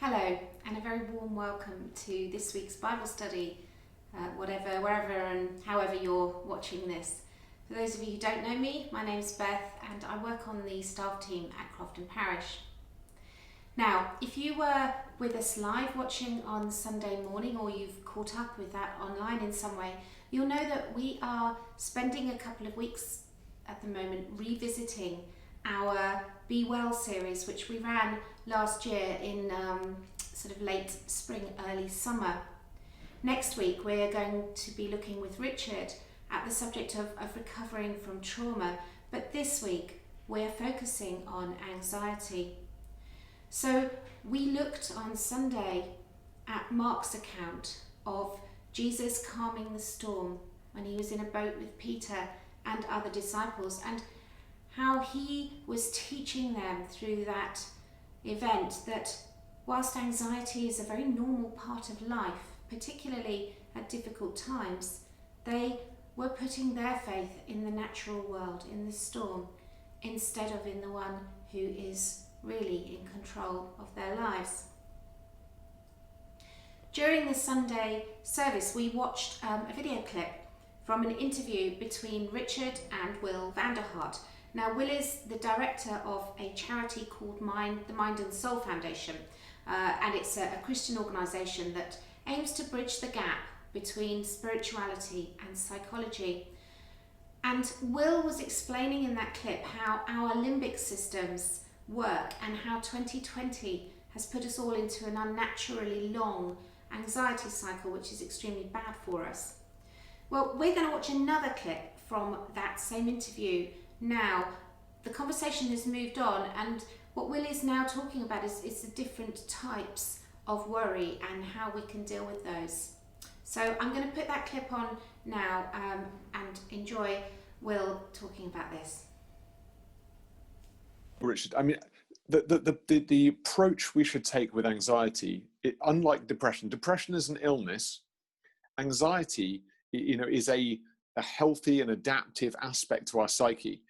Hello, and a very warm welcome to this week's Bible study, wherever and however you're watching this. For those of you who don't know me, my name's Beth and I work on the staff team at Crofton Parish. Now, if you were with us live watching on Sunday morning, or you've caught up with that online in some way, you'll know that we are spending a couple of weeks at the moment revisiting our Be Well series, which we ran last year in sort of late spring, early summer. Next week we're going to be looking with Richard at the subject of recovering from trauma, but this week we're focusing on anxiety. So we looked on Sunday at Mark's account of Jesus calming the storm when he was in a boat with Peter and other disciples, and how he was teaching them through that event that whilst anxiety is a very normal part of life, particularly at difficult times, they were putting their faith in the natural world, in the storm, instead of in the one who is really in control of their lives. During the Sunday service, we watched a video clip from an interview between Richard and Will Vanderhart. Now, Will is the director of a charity called the Mind and Soul Foundation, and it's a Christian organisation that aims to bridge the gap between spirituality and psychology. And Will was explaining in that clip how our limbic systems work and how 2020 has put us all into an unnaturally long anxiety cycle, which is extremely bad for us. Well, we're going to watch another clip from that same interview now. The conversation has moved on, and what Will is now talking about is the different types of worry and how we can deal with those. So I'm going to put that clip on now and enjoy Will talking about this. Richard, I mean, the approach we should take with anxiety, unlike depression is an illness. Anxiety, is a healthy and adaptive aspect to our psyche.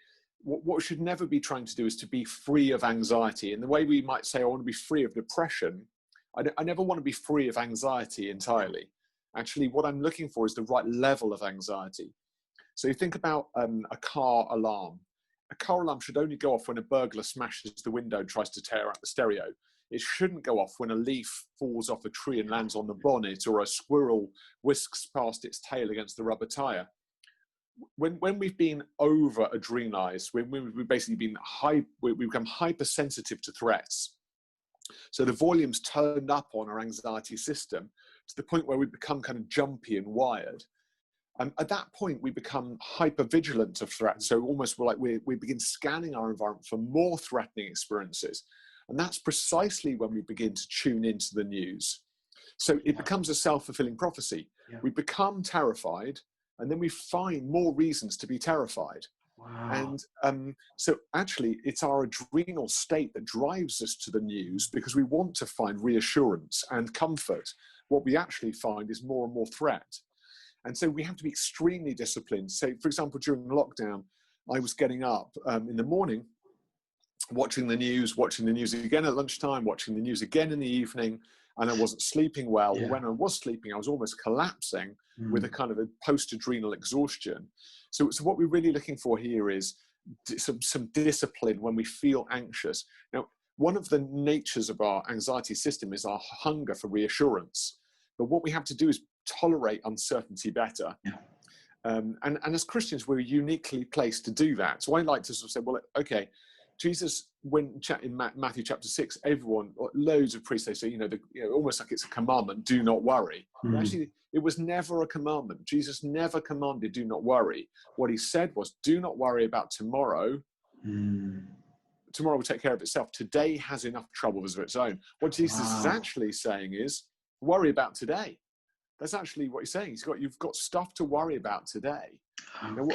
What we should never be trying to do is to be free of anxiety. In the way we might say, I want to be free of depression, I never want to be free of anxiety entirely. Actually, what I'm looking for is the right level of anxiety. So you think about a car alarm. A car alarm should only go off when a burglar smashes the window and tries to tear out the stereo. It shouldn't go off when a leaf falls off a tree and lands on the bonnet, or a squirrel whisks past its tail against the rubber tire. When we've been over adrenalized, when we've basically been we become hypersensitive to threats. So the volume's turned up on our anxiety system to the point where we become kind of jumpy and wired. At that point, we become hypervigilant of threats. So almost we begin scanning our environment for more threatening experiences. And that's precisely when we begin to tune into the news. So it becomes a self-fulfilling prophecy. Yeah. We become terrified, and then we find more reasons to be terrified. Wow. And so actually, it's our adrenal state that drives us to the news because we want to find reassurance and comfort. What we actually find is more and more threat. And so we have to be extremely disciplined. So, for example, during lockdown, I was getting up in the morning, watching the news again at lunchtime, watching the news again in the evening, and I wasn't sleeping well. Yeah. When I was sleeping, I was almost collapsing with a kind of a post-adrenal exhaustion. So what we're really looking for here is some discipline when we feel anxious. Now, one of the natures of our anxiety system is our hunger for reassurance. But what we have to do is tolerate uncertainty better. Yeah. And as Christians, we're uniquely placed to do that. So I like to sort of say, well, okay, Jesus, in Matthew chapter 6, loads of priests, they say, almost like it's a commandment, do not worry. Mm. But actually, it was never a commandment. Jesus never commanded, do not worry. What he said was, do not worry about tomorrow. Mm. Tomorrow will take care of itself. Today has enough troubles of its own. What Jesus is actually saying is, worry about today. That's actually what he's saying. You've got stuff to worry about today. Okay. Now,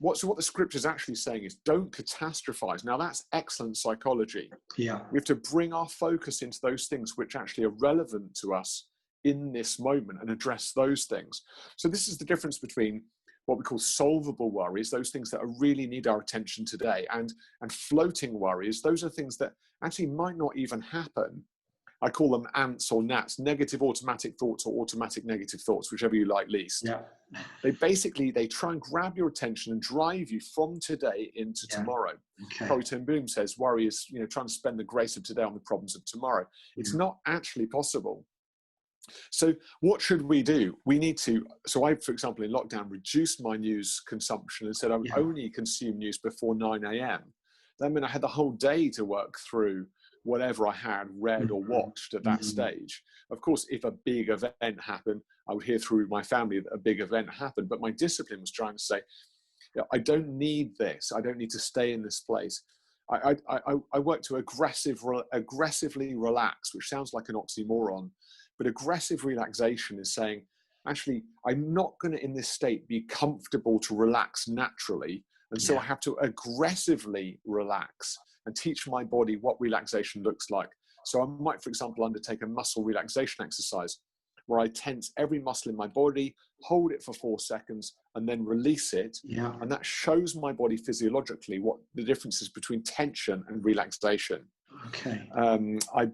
what the scripture is actually saying is don't catastrophize. Now that's excellent psychology. Yeah. We have to bring our focus into those things which actually are relevant to us in this moment and address those things. So this is the difference between what we call solvable worries, those things that really need our attention today, and floating worries. Those are things that actually might not even happen, I call them ants or gnats, negative automatic thoughts or automatic negative thoughts, whichever you like least. Yeah. They try and grab your attention and drive you from today into tomorrow. Okay. Corrie ten Boom says worry is, trying to spend the grace of today on the problems of tomorrow. It's not actually possible. So what should we do? We need to, so I, for example, in lockdown, reduced my news consumption and said I would only consume news before 9 a.m. That meant I had the whole day to work through whatever I had read or watched at that stage. Of course, if a big event happened, I would hear through my family that a big event happened, but my discipline was trying to say, I don't need this. I don't need to stay in this place. I work to aggressively relax, which sounds like an oxymoron, but aggressive relaxation is saying, actually, I'm not going to in this state be comfortable to relax naturally. And so I have to aggressively relax and teach my body what relaxation looks like. So I might, for example, undertake a muscle relaxation exercise where I tense every muscle in my body, hold it for 4 seconds, and then release it. Yeah. And that shows my body physiologically what the difference is between tension and relaxation. Okay. I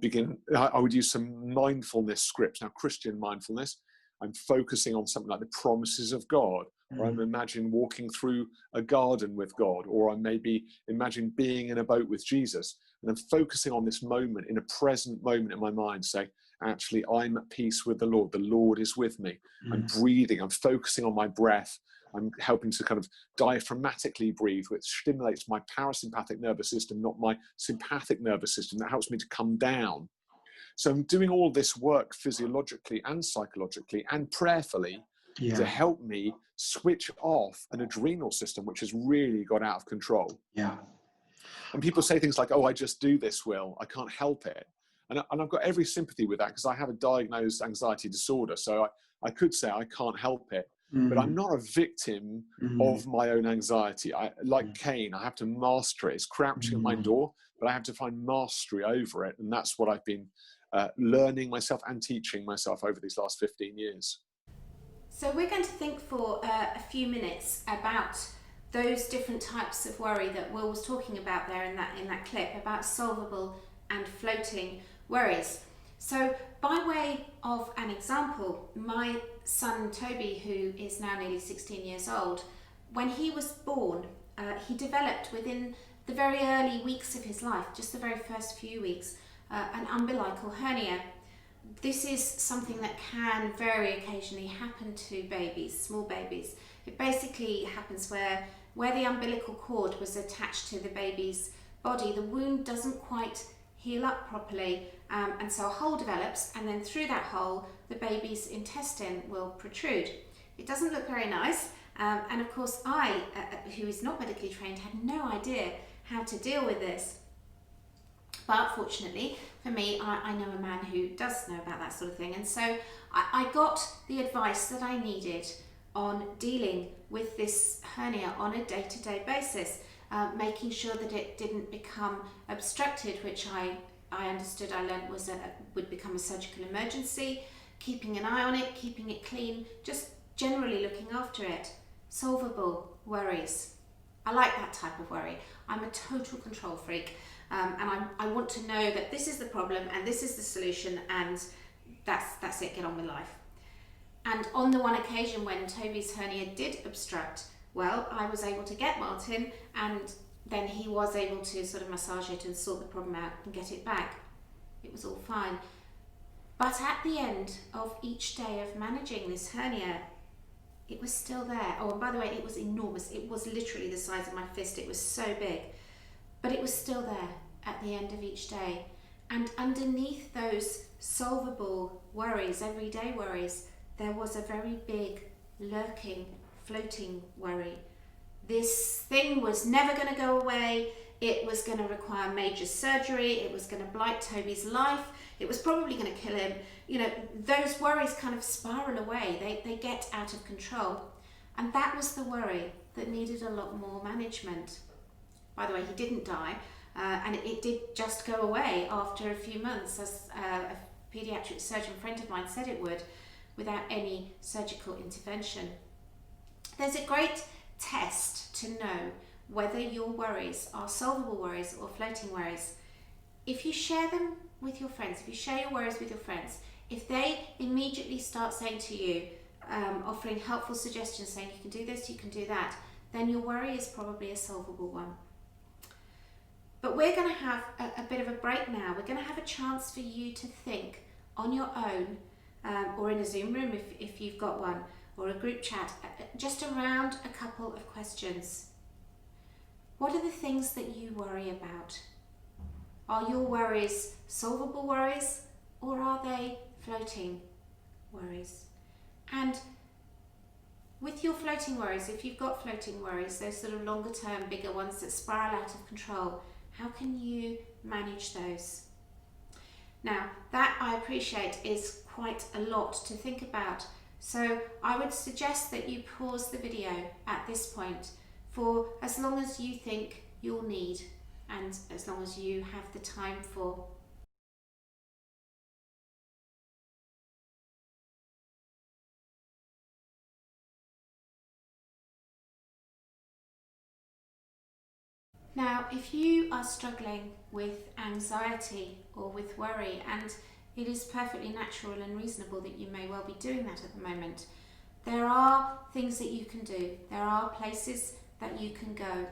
would use some mindfulness scripts. Now, Christian mindfulness, I'm focusing on something like the promises of God, or I'm imagining walking through a garden with God, or I maybe imagine being in a boat with Jesus. And I'm focusing on this moment, in a present moment in my mind, saying, actually, I'm at peace with the Lord. The Lord is with me. I'm breathing. I'm focusing on my breath. I'm helping to kind of diaphragmatically breathe, which stimulates my parasympathetic nervous system, not my sympathetic nervous system. That helps me to come down. So I'm doing all this work physiologically and psychologically and prayerfully to help me switch off an adrenal system, which has really got out of control. Yeah. And people say things like, oh, I just do this, Will. I can't help it. And I've got every sympathy with that because I have a diagnosed anxiety disorder. So I could say I can't help it. But I'm not a victim of my own anxiety. Like Cain, I have to master it. It's crouching at my door, but I have to find mastery over it. And that's what I've been learning myself and teaching myself over these last 15 years. So we're going to think for a few minutes about those different types of worry that Will was talking about there in that clip, about solvable and floating worries. So by way of an example, my son Toby, who is now nearly 16 years old, when he was born, he developed within the very early weeks of his life, just the very first few weeks, an umbilical hernia. This is something that can very occasionally happen to babies, small babies. It basically happens where the umbilical cord was attached to the baby's body, the wound doesn't quite heal up properly, and so a hole develops, and then through that hole the baby's intestine will protrude. It doesn't look very nice, and of course I, who is not medically trained, had no idea how to deal with this. But fortunately for me, I know a man who does know about that sort of thing, and so I got the advice that I needed on dealing with this hernia on a day-to-day basis, making sure that it didn't become obstructed, which I understood, I learned would become a surgical emergency, keeping an eye on it, keeping it clean, just generally looking after it. Solvable worries. I like that type of worry. I'm a total control freak, and I want to know that this is the problem and this is the solution, and that's it, get on with life. And on the one occasion when Toby's hernia did obstruct, well, I was able to get Martin, and then he was able to sort of massage it and sort the problem out and get it back. It was all fine. But at the end of each day of managing this hernia, it was still there. Oh, and by the way, it was enormous. It was literally the size of my fist. It was so big. But it was still there at the end of each day. And underneath those solvable worries, everyday worries, there was a very big, lurking, floating worry. This thing was never going to go away. It was going to require major surgery. It was going to blight Toby's life. It was probably going to kill him. You know, those worries kind of spiral away. They get out of control. And that was the worry that needed a lot more management. By the way, he didn't die. And it did just go away after a few months, as a paediatric surgeon friend of mine said it would, without any surgical intervention. There's a great test to know whether your worries are solvable worries or floating worries. If you share them with your friends, if you share your worries with your friends, if they immediately start saying to you, offering helpful suggestions, saying you can do this, you can do that, then your worry is probably a solvable one. But we're going to have a bit of a break now. We're going to have a chance for you to think on your own, or in a Zoom room if you've got one, or a group chat, just around a couple of questions. What are the things that you worry about? Are your worries solvable worries, or are they floating worries? And with your floating worries, if you've got floating worries, those sort of longer term, bigger ones that spiral out of control, how can you manage those? Now, that I appreciate is quite a lot to think about. So I would suggest that you pause the video at this point for as long as you think you'll need and as long as you have the time for. Now, if you are struggling with anxiety or with worry, and it is perfectly natural and reasonable that you may well be doing that at the moment, there are things that you can do. There are places that you can go.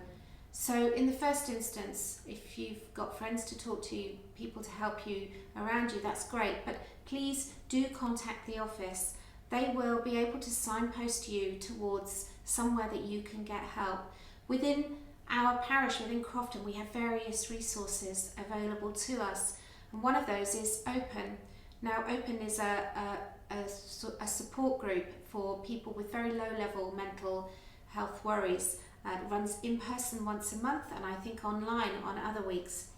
So in the first instance, if you've got friends to talk to, people to help you around you, that's great. But please do contact the office. They will be able to signpost you towards somewhere that you can get help. Within our parish, within Crofton, we have various resources available to us. And one of those is Open. Now, Open is a support group for people with very low-level mental health worries. It runs in person once a month, and I think online on other weeks.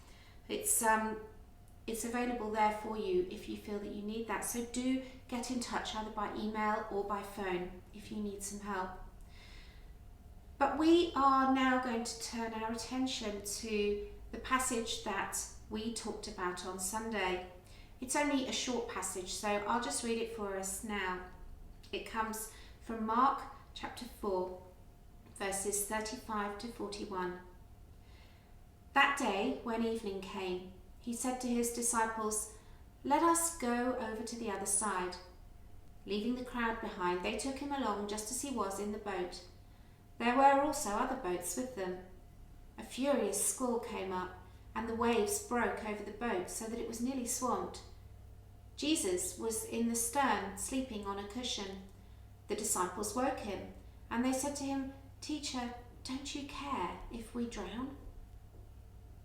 It's available there for you if you feel that you need that. So do get in touch either by email or by phone if you need some help. But we are now going to turn our attention to the passage that we talked about on Sunday. It's only a short passage, so I'll just read it for us now. It comes from Mark chapter 4, verses 35 to 41. That day, when evening came, he said to his disciples, "Let us go over to the other side." Leaving the crowd behind, they took him along just as he was in the boat. There were also other boats with them. A furious squall came up, and the waves broke over the boat so that it was nearly swamped. Jesus was in the stern, sleeping on a cushion. The disciples woke him, and they said to him, "Teacher, don't you care if we drown?"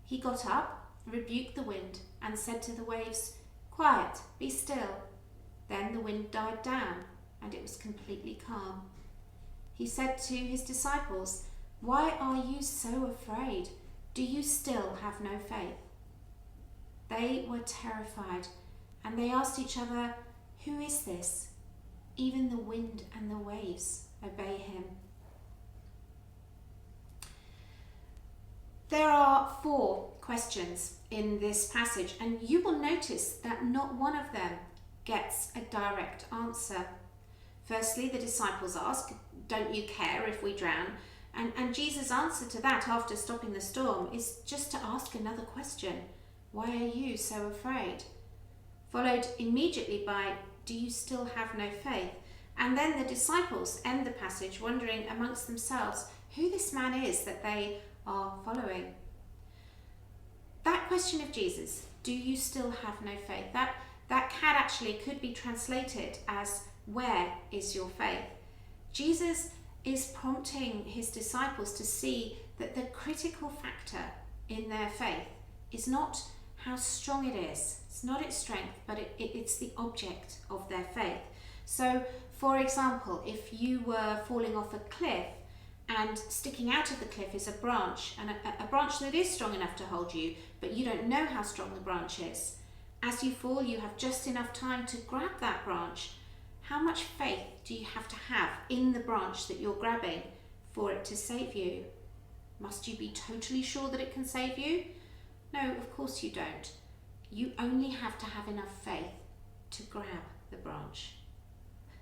He got up, rebuked the wind, and said to the waves, "Quiet, be still." Then the wind died down, and it was completely calm. He said to his disciples, "Why are you so afraid? Do you still have no faith?" They were terrified, and they asked each other, "Who is this? Even the wind and the waves obey him." There are 4 questions in this passage, and you will notice that not one of them gets a direct answer. Firstly, the disciples ask, "Don't you care if we drown?" And Jesus' answer to that after stopping the storm is just to ask another question. "Why are you so afraid?" Followed immediately by, "Do you still have no faith?" And then the disciples end the passage wondering amongst themselves who this man is that they are following. That question of Jesus, "Do you still have no faith?" That could be translated as, "Where is your faith?" Jesus is prompting his disciples to see that the critical factor in their faith is not how strong it is. It's not its strength, but it's the object of their faith. So, for example, if you were falling off a cliff and sticking out of the cliff is a branch, and a branch that is strong enough to hold you, but you don't know how strong the branch is. As you fall, you have just enough time to grab that branch. How much faith do you have to have in the branch that you're grabbing for it to save you? Must you be totally sure that it can save you? No, of course you don't. You only have to have enough faith to grab the branch.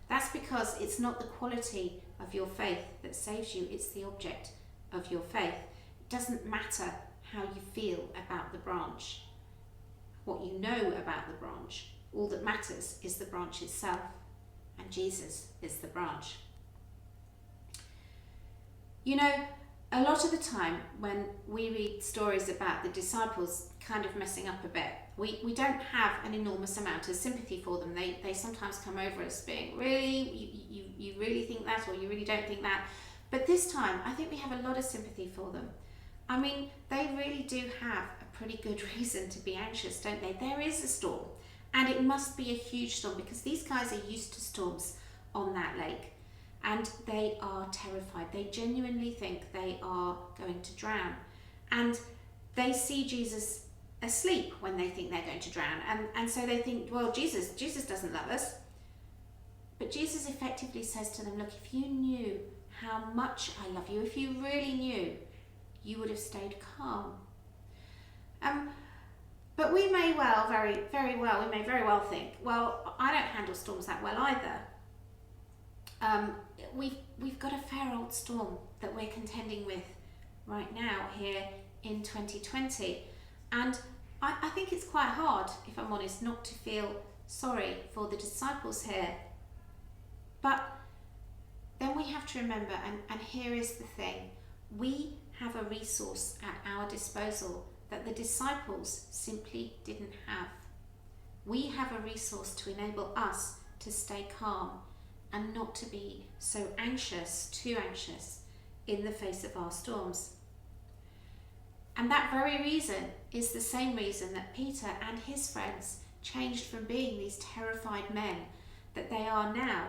That's because it's not the quality of your faith that saves you, it's the object of your faith. It doesn't matter how you feel about the branch. what you know about the branch. All that matters is the branch itself, and Jesus is the branch. You know, a lot of the time when we read stories about the disciples kind of messing up a bit, we don't have an enormous amount of sympathy for them. They sometimes come over as being, really? You really think that, or you really don't think that? But this time, I think we have a lot of sympathy for them. I mean, they really do have a pretty good reason to be anxious, don't they? There is a storm, and it must be a huge storm because these guys are used to storms on that lake, and they are terrified. They genuinely think they are going to drown, and they see Jesus asleep when they think they're going to drown, and so they think, well, Jesus doesn't love us. But Jesus effectively says to them, look, if you knew how much I love you, if you really knew, you would have stayed calm. But we may well, very well think, well, I don't handle storms that well either. We've got a fair old storm that we're contending with right now here in 2020, and I think it's quite hard, if I'm honest, not to feel sorry for the disciples here. But then we have to remember, and here is the thing, we have a resource at our disposal that the disciples simply didn't have. We have a resource to enable us to stay calm and not to be so anxious, too anxious, in the face of our storms. And that very reason is the same reason that Peter and his friends changed from being these terrified men that they are now,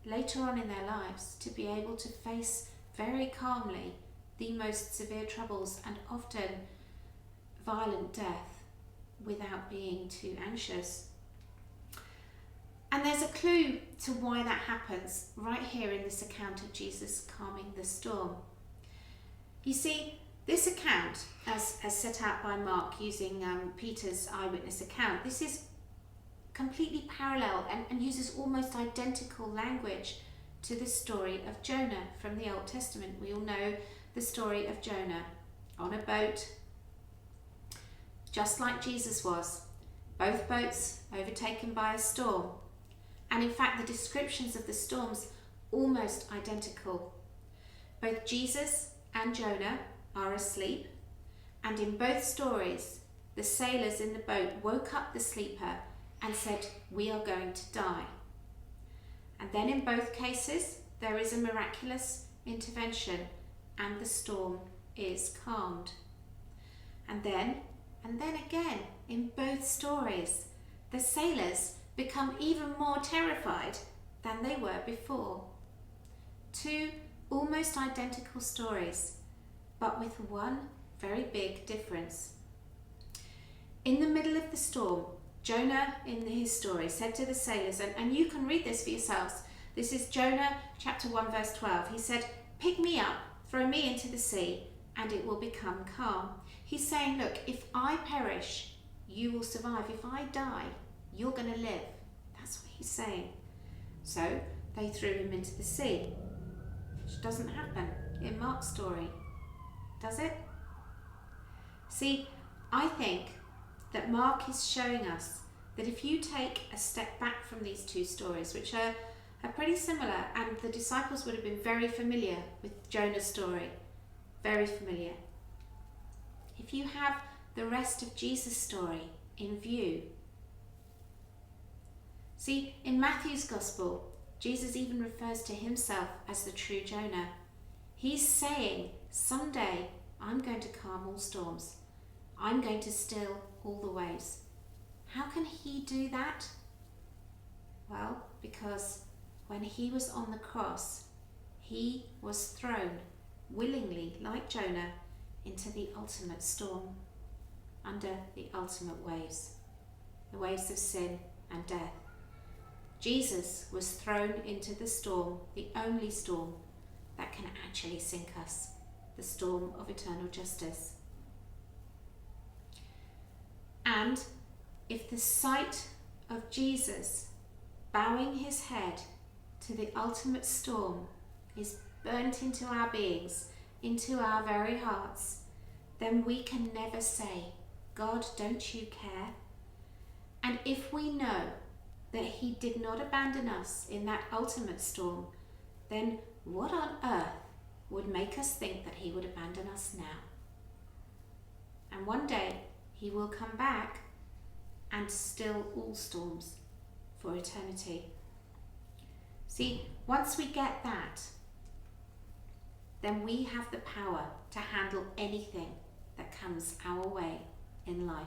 later on in their lives, to be able to face very calmly the most severe troubles and often violent death without being too anxious. And there's a clue to why that happens right here in this account of Jesus calming the storm. You see, this account, as set out by Mark using Peter's eyewitness account, this is completely parallel and uses almost identical language to the story of Jonah from the Old Testament. We all know the story of Jonah on a boat, just like Jesus was, both boats overtaken by a storm. And in fact, the descriptions of the storms almost identical. Both Jesus and Jonah are asleep, and in both stories, the sailors in the boat woke up the sleeper and said, "We are going to die." And then in both cases, there is a miraculous intervention and the storm is calmed. And then again, in both stories, the sailors become even more terrified than they were before. Two almost identical stories, but with one very big difference. In the middle of the storm, Jonah, in his story, said to the sailors, and you can read this for yourselves. This is Jonah chapter 1 verse 12. He said, "Pick me up, throw me into the sea, and it will become calm." He's saying, look, if I perish, you will survive. If I die, you're going to live. That's what he's saying. So they threw him into the sea, which doesn't happen in Mark's story, does it? See, I think that Mark is showing us that if you take a step back from these two stories, which are pretty similar, and the disciples would have been very familiar with Jonah's story, very familiar. If you have the rest of Jesus' story in view. See, in Matthew's Gospel, Jesus even refers to himself as the true Jonah. He's saying, someday I'm going to calm all storms. I'm going to still all the waves. How can he do that? Well, because when he was on the cross, he was thrown willingly, like Jonah, into the ultimate storm, under the ultimate waves, the waves of sin and death. Jesus was thrown into the storm, the only storm that can actually sink us, the storm of eternal justice. And if the sight of Jesus bowing his head to the ultimate storm is burnt into our beings, into our very hearts, then we can never say, "God, don't you care? And if we know that he did not abandon us in that ultimate storm, then what on earth would make us think that he would abandon us now? And one day he will come back and still all storms for eternity. See, once we get that, then we have the power to handle anything that comes our way in life.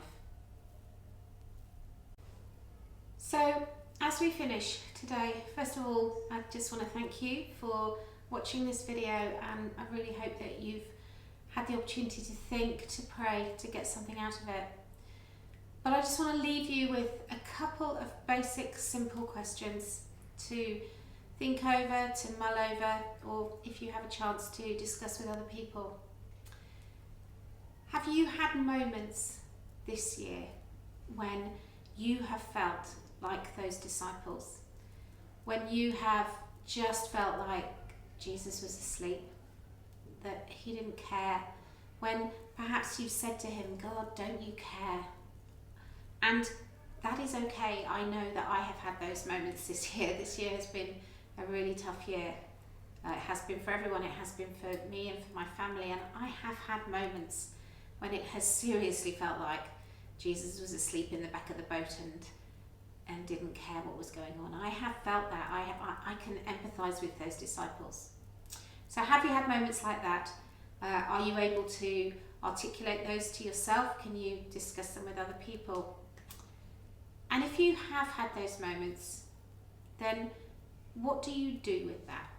So, as we finish today, first of all, I just want to thank you for watching this video, and I really hope that you've had the opportunity to think, to pray, to get something out of it. But I just want to leave you with a couple of basic, simple questions to think over, to mull over, or if you have a chance to discuss with other people. Have you had moments this year when you have felt like those disciples? When you have just felt like Jesus was asleep, that he didn't care? When perhaps you said to him, God, don't you care? And that is okay. I know that I have had those moments this year. This year has been a really tough year. It has been for everyone. It has been for me and for my family. And I have had moments when it has seriously felt like Jesus was asleep in the back of the boat and didn't care what was going on. I have felt that. I can empathise with those disciples. So have you had moments like that? Are you able to articulate those to yourself? Can you discuss them with other people? And if you have had those moments, then what do you do with that?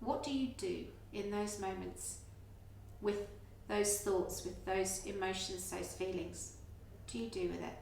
What do you do in those moments with those thoughts, with those emotions, those feelings? What do you do with it?